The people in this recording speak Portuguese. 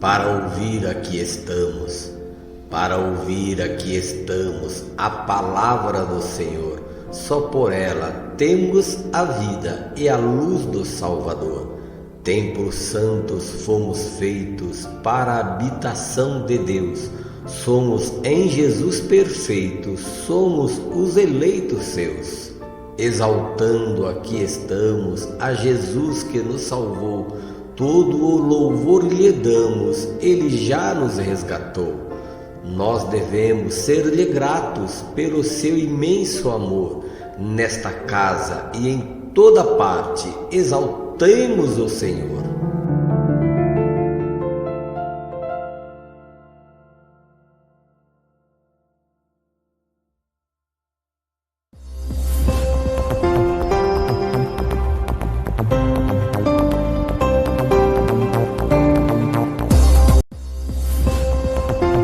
Para ouvir aqui estamos a palavra do Senhor. Só por ela temos a vida e a luz do Salvador. Templos santos fomos feitos para a habitação de Deus. Somos em Jesus perfeitos, somos os eleitos seus. Exaltando aqui estamos a Jesus que nos salvou. Todo o louvor lhe damos, ele já nos resgatou. Nós devemos ser-lhe gratos pelo seu imenso amor. Nesta casa e em toda parte, exaltemos o Senhor.